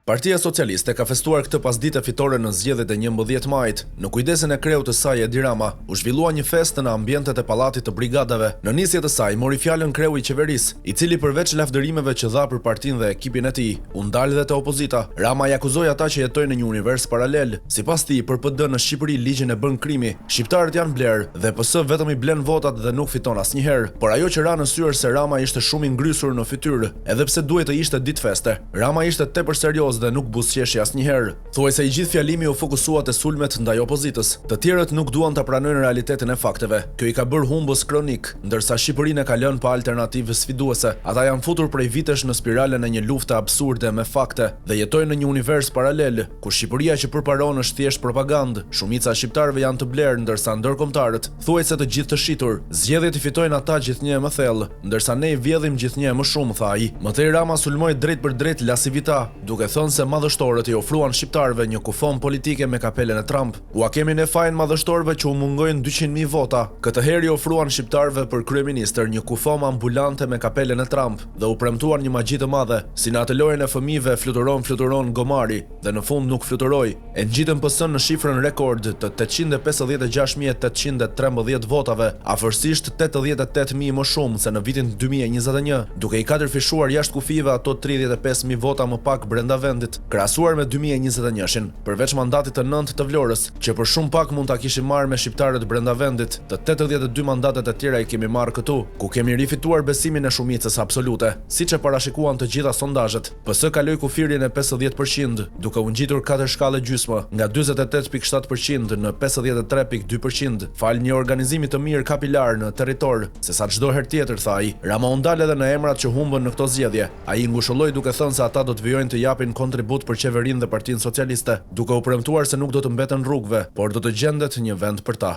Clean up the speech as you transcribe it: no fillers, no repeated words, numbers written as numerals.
Partia Socialiste ka festuar këtë pasditë fitore në zgjedhjet e 11 majit. Në kujdesin e kreut të saj Edi Rama, u zhvillua një festë në ambientet e pallatit të brigadave. Në nisje të saj mori fjalën kreu i qeverisë, i cili përveç lavdërimeve që dha për partinë dhe ekipin e tij, u ndal dhe te opozita. Rama i akuzoi ata që jetojnë në një univers paralel. Sipas tij, për PD në Shqipëri ligjin e bën krimi. Shqiptarët janë bler dhe PS vetëm i blen votat dhe nuk fiton asnjëherë. Por ajo që ra në syer se Rama ishte shumë i ngrysur në fytyrë, edhe pse duhet të ishte ditë feste. Rama ishte tepër serioz dhe nuk buzëqeshi asnjëherë. Thuaj se i gjithë fjalimi u fokusua te sulmet ndaj opozitës. Të tjerët nuk duan ta pranojnë realitetin e fakteve. Kjo i ka bërë humbës kronik, ndërsa Shqipërinë e ka lënë pa alternativë sfiduese. Ata janë futur prej vitesh në spiralen e një lufte absurde me fakte dhe jetojnë në një univers paralel, ku Shqipëria që përparon është thjesht propagandë. Shumica e shqiptarëve janë të blerë, ndërsa ndërkombëtarët thuaj se të gjithë të shitur. Zgjedhjet i fitojnë ata gjithnjë më thellë, ndërsa ne i vjedhim gjithnjë më shumë, tha ai. Mëtej Rama sulmoi drejt për drejt lasivita, duke thënë se madhështorët i ofruan shqiptarëve një kufon politike me kapelen e Trump. Ua kemi ne fajin madhështorëve që u mungojnë 200.000 vota. Këtë herë i ofruan shqiptarëve për kryeministër një kufom ambulante me kapelen e Trump dhe u premtuan një magji të madhe. Si në atë lojën e fëmijëve fluturon gomari dhe në fund nuk fluturoi. E ngjitën PS në shifrën rekord të 856.813 votave, afërsisht 88.000 më shumë se në vitin 2021, duke i katërfishuar jashtë kufive ato 35.000 vota më pak brenda vendit, krahasuar me 2021-shin, përveç mandatit të 9 të Vlorës, që për shumë pak mund ta kishim marrë me shqiptarët brenda vendit. Të 82 mandatet e tjera i kemi marrë këtu, ku kemi rifituar besimin e shumicës absolute, siç e parashikuan të gjitha sondazhet. PS kaloi kufirin e 50%, duke u ngjitur 4 shkallë gjysmë, nga 48.7% në 53.2%, fal një organizimi të mirë kapilar në territor, sesa çdo herë tjetër, tha ai. Rama u ndal edhe në emrat që humbën në këto zgjedhje. Ai ngushëlloi duke thënë se ata do të vijojnë të japin kontribut për qeverinë dhe Partinë Socialiste, duke u premtuar se nuk do të mbeten rrugëve, por do të gjendet një vend për ta.